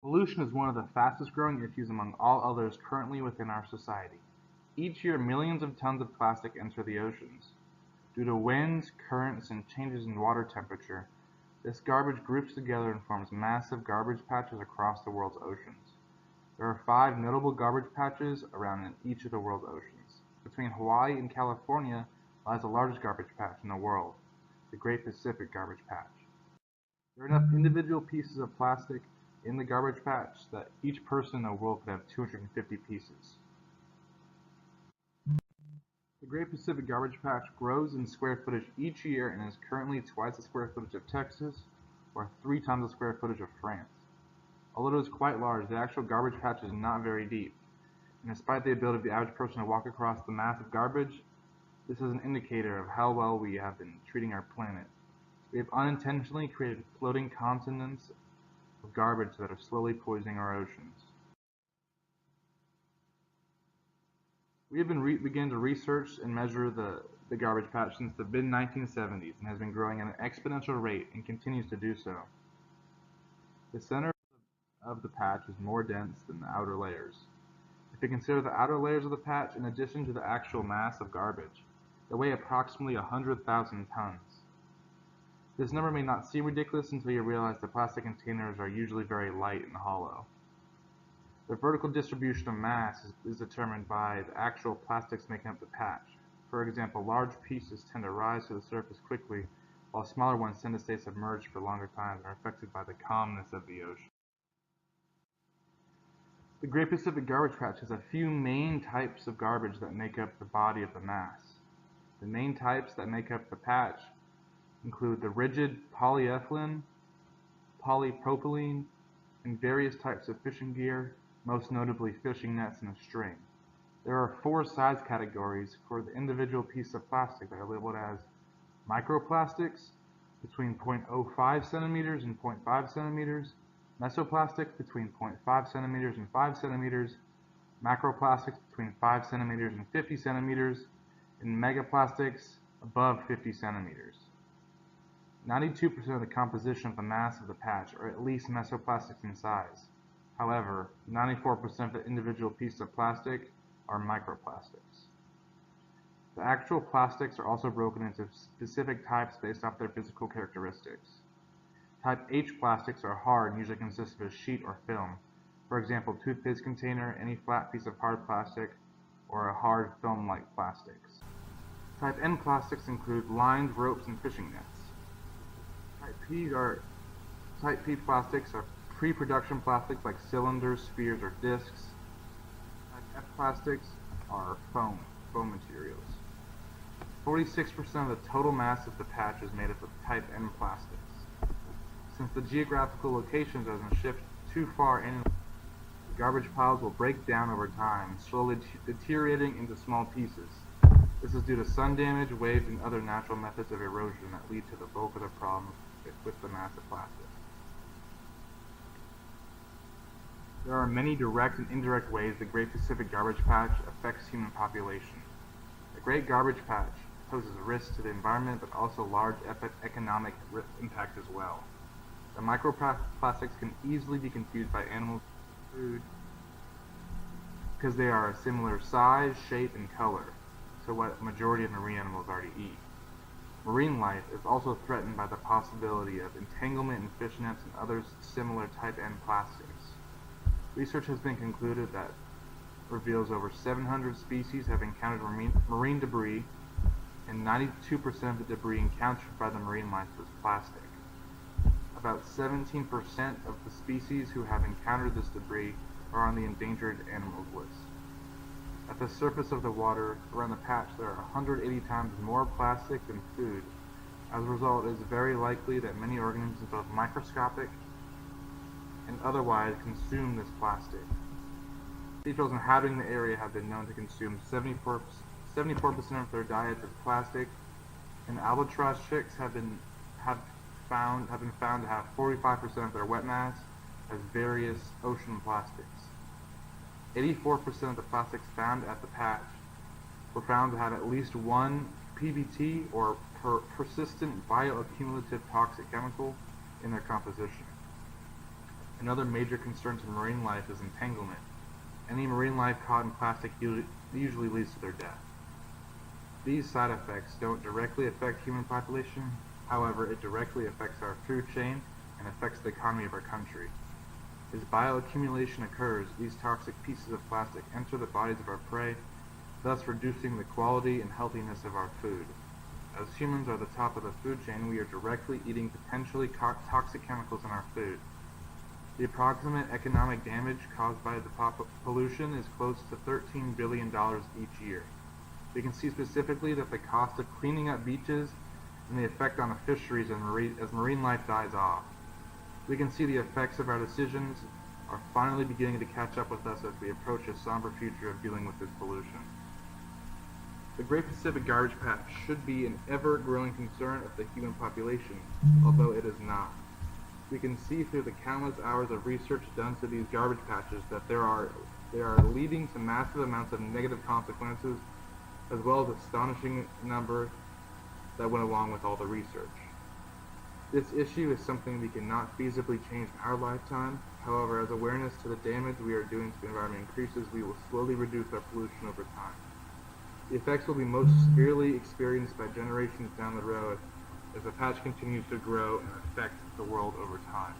Pollution is one of the fastest growing issues among all others currently within our society. Each year, millions of tons of plastic enter the oceans. Due to winds, currents, and changes in water temperature, this garbage groups together and forms massive garbage patches across the world's oceans. There are 5 notable garbage patches around each of the world's oceans. Between Hawaii and California lies the largest garbage patch in the world, the Great Pacific Garbage Patch. There are enough individual pieces of plastic in the garbage patch that each person in the world could have 250 pieces. The Great Pacific Garbage Patch grows in square footage each year and is currently twice the square footage of Texas, or 3 times the square footage of France. Although it is quite large, the actual garbage patch is not very deep, and despite the ability of the average person to walk across the mass of garbage, this is an indicator of how well we have been treating our planet. We have unintentionally created floating continents of garbage that are slowly poisoning our oceans. We have begun to research and measure the garbage patch since the mid-1970s and has been growing at an exponential rate and continues to do so. The center of the patch is more dense than the outer layers. If you consider the outer layers of the patch in addition to the actual mass of garbage, they weigh approximately 100,000 tons. This number may not seem ridiculous until you realize that plastic containers are usually very light and hollow. The vertical distribution of mass is determined by the actual plastics making up the patch. For example, large pieces tend to rise to the surface quickly, while smaller ones tend to stay submerged for longer times and are affected by the calmness of the ocean. The Great Pacific Garbage Patch has a few main types of garbage that make up the body of the mass. The main types that make up the patch include the rigid polyethylene, polypropylene, and various types of fishing gear, most notably fishing nets and a string. There are 4 size categories for the individual piece of plastic that are labeled as microplastics, between 0.05 centimeters and 0.5 centimeters, mesoplastics between 0.5 centimeters and 5 centimeters, macroplastics between 5 centimeters and 50 centimeters, and megaplastics above 50 centimeters. 92% of the composition of the mass of the patch are at least mesoplastics in size. However, 94% of the individual pieces of plastic are microplastics. The actual plastics are also broken into specific types based off their physical characteristics. Type H plastics are hard and usually consist of a sheet or film. For example, toothpaste container, any flat piece of hard plastic, or a hard film-like plastics. Type N plastics include lined ropes and fishing nets. Type P plastics are pre-production plastics like cylinders, spheres, or discs. Type F plastics are foam materials. 46% of the total mass of the patch is made up of Type N plastics. Since the geographical location doesn't shift too far inland, the garbage piles will break down over time, slowly deteriorating into small pieces. This is due to sun damage, waves, and other natural methods of erosion that lead to the bulk of the problem with the mass of plastic. There are many direct and indirect ways the Great Pacific Garbage Patch affects human population. The Great Garbage Patch poses a risk to the environment but also large economic impact as well. The microplastics can easily be confused by animals and food because they are a similar size, shape, and color to what the majority of marine animals already eat. Marine life is also threatened by the possibility of entanglement in fish nets and other similar Type N plastics. Research has been concluded that reveals over 700 species have encountered marine debris, and 92% of the debris encountered by the marine life was plastic. About 17% of the species who have encountered this debris are on the endangered animals list. At the surface of the water around the patch there are 180 times more plastic than food. As a result, it is very likely that many organisms, both microscopic and otherwise, consume this plastic. Seashells inhabiting the area have been known to consume 74% of their diet as plastic, and albatross chicks have been found to have 45% of their wet mass as various ocean plastics. 84% of the plastics found at the patch were found to have at least one PBT or persistent bioaccumulative toxic chemical in their composition. Another major concern to marine life is entanglement. Any marine life caught in plastic usually leads to their death. These side effects don't directly affect human population, however, it directly affects our food chain and affects the economy of our country. As bioaccumulation occurs, these toxic pieces of plastic enter the bodies of our prey, thus reducing the quality and healthiness of our food. As humans are the top of the food chain, we are directly eating potentially toxic chemicals in our food. The approximate economic damage caused by the pollution is close to $13 billion each year. We can see specifically that the cost of cleaning up beaches and the effect on the fisheries as marine life dies off. We can see the effects of our decisions are finally beginning to catch up with us as we approach a somber future of dealing with this pollution. The Great Pacific Garbage Patch should be an ever-growing concern of the human population, although it is not. We can see through the countless hours of research done to these garbage patches that they are leading to massive amounts of negative consequences, as well as astonishing number that went along with all the research. This issue is something we cannot feasibly change in our lifetime. However, as awareness to the damage we are doing to the environment increases, we will slowly reduce our pollution over time. The effects will be most severely experienced by generations down the road as the patch continues to grow and affect the world over time.